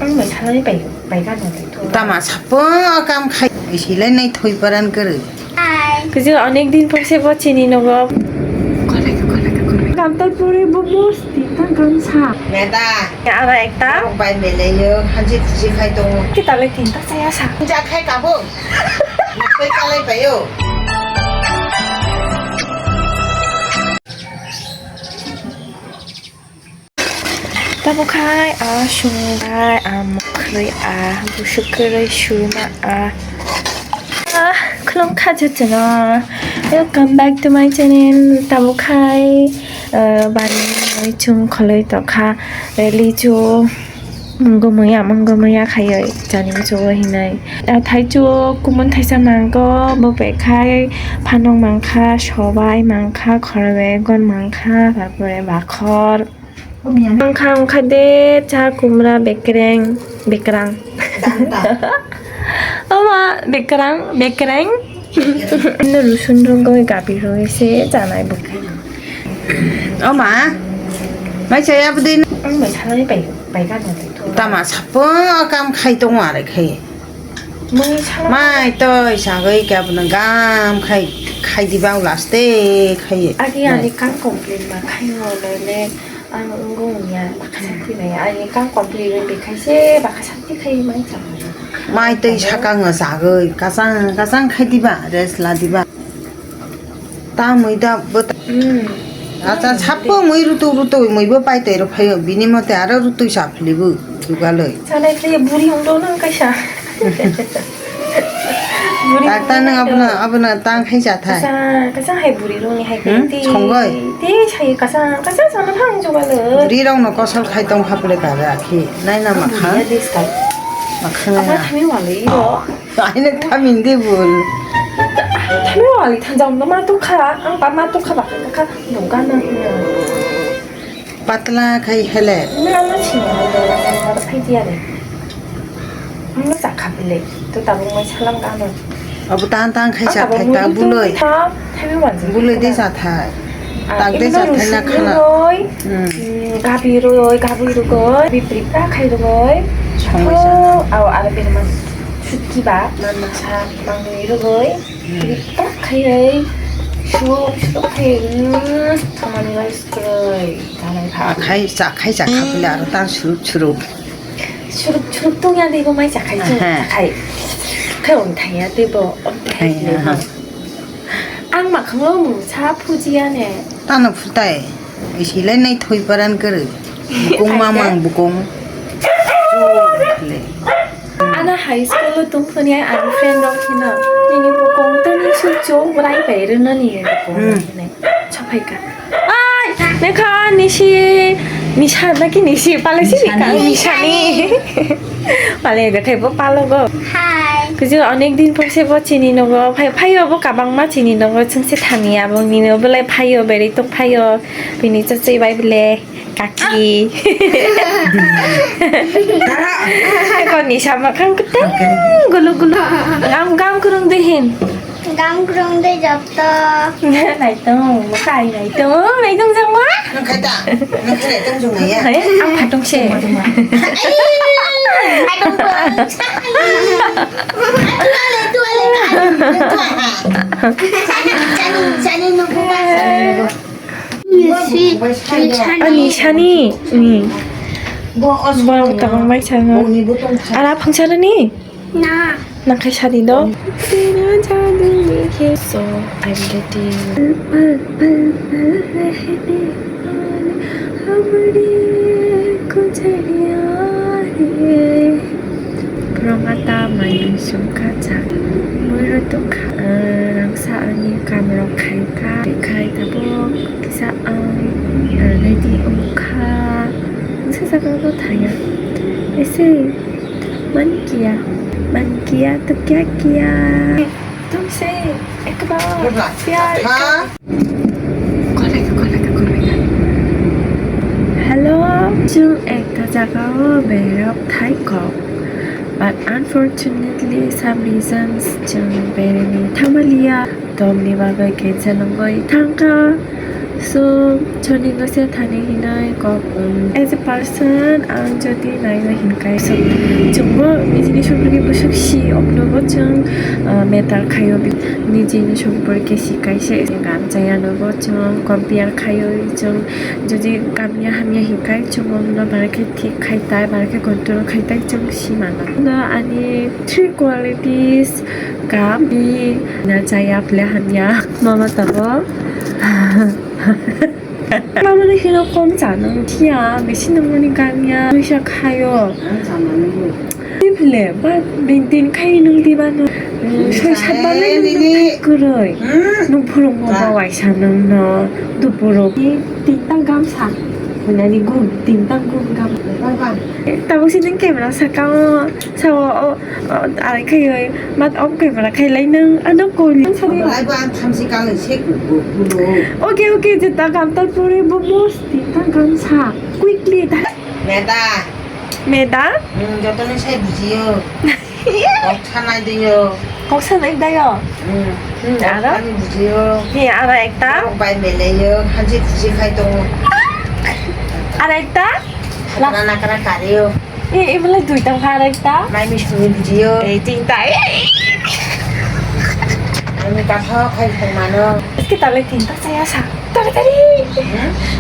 Mình thấy bảy cái này thôi. Ta mà sắp cam khai chỉ lên này thôi paran kere. 그죠? 어넥딘 폼세버 지니노가 감탄পু리 부부스티 감사. Mẹ ta. 알아 액다? Không phải mẹ lấy nhớ hắn chỉ khai tung. kita litin tak saya sa. Cha khai cả bộ. Khai cả lấy phải yo. Tabu khai a shungai a mokhlei a bushukrai shuma a. Klong khajatina. Welcome back to my channel. Tabu khai bani chung kholei to kha lijo monggomoya khai jani jo hinai. Thai jo kumon thaisa mangko bobe khai phanong mangkha shobai mangkha khorbe gon mangkha tarpore bakhor mangkha khade cha kumra bekrang Oma bekrang nó rusun rongoi gabi roise janai bukai Mà mấy chơi áp đi. mình thấy bảy cái này thôi. Ta mà sắp cam khai tung à đấy khai. Mình thấy Mai tôi sáng cái cái bọn cam khai đi bao last khai. 아니 깐 컴플레인 막 하이워레네 안고냐 막 산티네 아니 깐 컴플레인 비카세 막 산티카이 많이 잡아 Mai tôi sáng ở sáng cái cái sáng khai đi ba rồi là đi ba. Ta mới đã bớt. 아자 잡고 뭐 이루도 뭐 빠이 때로 파요 미니머테 알아루도 샤플리고 그걸로 전에 그 물이 홍도는 가샤 딱따는 아버나 땅 해자 타 가사 해 물이로니 해 띠 정거이 띠 차이 가사 저는 항 좋아를 우리랑 놓고 설 활동 하블에 가라 키 나이나 막하 막하나 아빠 타면 와래 이거 아니네 탐인데 뭘 타면 와래 탄자음도 마토카 앙빠 마토카 바카카 누가는 빠틀라 카이 헬레 나나 치냐 파이디야네 nó giặc khắp lệ tôi tao mới sang lăng cao rồi 어부 땅 해자 했다 물을 물을 대자 타 땅 대자 탈라 카나 gabi rồi bibrika khai rồi ao ada bên mà chút kỳ bá mà sa bằng người rồi bibrika khai đấy chút khai thằng anh nói rồi thằng này phá khai 자 카플레 알아 땅 주로 초록똥이한테 이거 많이 작아있죠? 작아이 그래 엄탕이야 뜨버 엄탕이야 악막 그럼 차 푸지하네 땅은 풀다에 이실레 네 토이 파란 그르 무공마망 무공 아나 하이스쿨로 동선이야 아니 프렌드로키나 니니 무공 뜨니 술조 브라이 베르는 이에 무공이네 첩하이까 아 내가 Nisha lagi Nishi palasi kan Nishani Pale ga thai bo palo go Hi Kuju onek din pom se bo chini no go phayo bo kabang ma chini no go chung se thani abong ni no bele phayo beri tok phayo bini cha chei bai bele kaki Kon Nisha ma khang kutang gulu gam kurung de hin Gam kurung de japta này tung sang quá nó khai ta nó khai để trong dùng này thấy ăn hạt trong xe Hai đồng bừng Tua lên Chani nó cũng bắt 아니 샤니 뭐라고 따방 마이 차나 알아 펑차르니 Na 나카 샤디도 피는 자는 미겠어 I'm getting 아무리 고자리야 프로마타 마이는 숨가자 무르도 랑사 아니 카메라 카이카 카이다보 기사 레디 오카 세상으로 다야 에세 만기야 तो क्या किया तुमसे एक बार प्यार Hello Jung ekta jagao berok thai ko but unfortunately some reasons jung bereni thamalia domni bagai kenchalang goi thangka So 저는 것을 다니기나 as a person ang jadi naik hinkai so cuma ini seperti bersaksi obnobo jeng metal kayu ni jenis seperti sikai se dengan jaya nobo jeng compare kayu jeng jadi kami hamnya hinkai cuma na mereka tik kaitai mereka kontrol kaitai jeng si mana na ani three qualities kami na jaya pelahannya mama tahu 마무리 해놓고 꼼자는 티야 메시는 모니까냐 시작하여 플레 바 멘틴 카이는 디바노 설사발레는 그래 농포롱 뭐가 와이사는 너 두포로 띵땅 감사 그냥이 군 띵땅 군 감 tao xin đến kèm là sao cao sao ai khi rồi mắt ống kèm là khi lấy nâng ăn đâu cô liền sao đi lại qua tham gia cái sách của ok ok thì ta cảm ta puri bubus thì ta cảm sa quickly ta mẹ ta cho tôi lên xe bị gì học thanh này đi yo học sinh anh đây à 알아 예 알아했다 không phải mẹ lấy yo 한 집 두집 khai 동 알아했다 하나 하나 가리요 예 이번에 두이땅 알아했다 mai mình xuống video 에 띵따이 mình cắt hết khai không mà nó cái tao lấy 띵따 saya sa tao lấy đi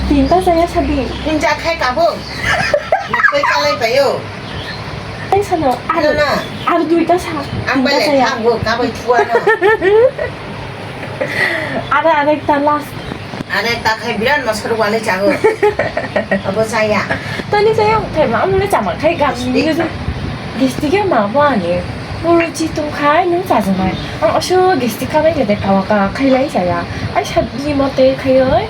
띵따 saya sa đi mình ra khai cả bộ mình cái lấy phải yo anh sao nó ăn duita sa ăn bây giờ ăn vừa cả bây thua nó 알아했다 last anh ấy ta khai biết mà sao qua lấy chàng rồi apa saya tadi saya kayak mulai zaman kayak gini gitu gestiknya apa nih moruji tuh kayak nung 자잖아요 어서 gestiknya jadi kawaga kayak lain saya saya di motor kayak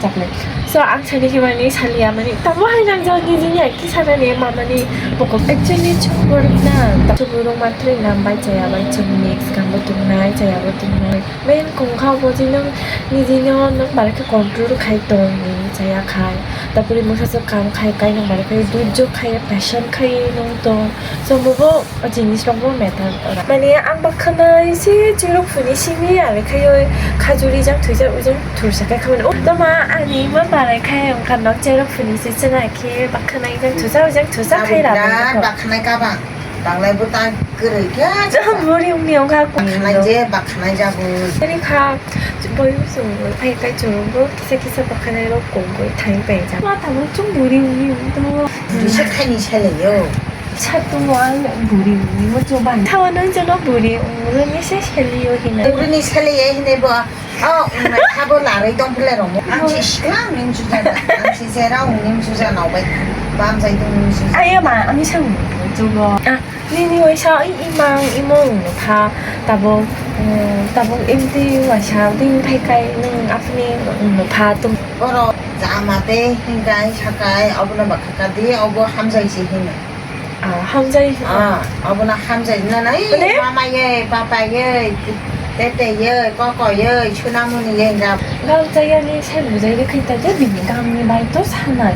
잡네 so ang sani gimana salya mani tahu hanya jangan gini ki sana nih mama nih pokok actually coba sebelum materi nambah saya baca mix kamu tuh naik saya tuh naik main kong kau bojinya nijinya nung balik ke kontrol kayak dong saya kayak tapi masa sekarang kayak nung balik ke dujo kayak passion kayak nung dong so 뭐고 jenis nung metal mani ang bakana sih jeruk punya sini ada kayak 가주리장 두장 우정 둘씩 가면 또마 아니 뭐 말해 카요 간 넉제로 분이스 있잖아 길 막하나 이장 두자 우장 두자 카이라고 막하나 가방 당래 부터 그러게 저 머리 운명 갖고 막하나 이제 막하나 자고 그러니까 보이스 파이까지 좋은 거 기사 막하나로 공부 타이베자 와 담은 좀 머리 운명도 무식하니 살려요 차동안 머리 운명 좀 봐. 타원은 저는 머리 운명이 세실리요 히나 우리니 살려야 해네 봐 오늘 하고 나를 좀 불러로 안치 시간 민주자다 안치 세라 민주자 나오면 밤새 민주자 아야마 아니 참 저거 아 니니 왜 sao imang imong tha tabo imti wa sao ding thay kai nung afni no pha tum 어로 자마테 hingai sakai 어부나 막하까디 어부 함자이지 hin 아 함자이 어부나 함자이 나나이 마마예 파파예 때때예 꺼꺼예 추나무니예 가 감자야니 잘 무자이를 크이타데 민감니 바이토 사나이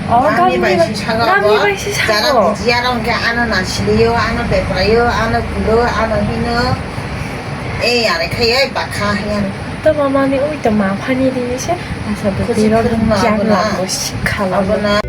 감이 바이시 사고 감이 바이시 사고 자라 부지야랑 게 아는 아시리요 아는 베프라요 아는 구로 아는 히노 에 아래 카예 바카히야 또 마마니 오이 또 마파니 디니시 아서 부디로 jan라 뭐 시칼라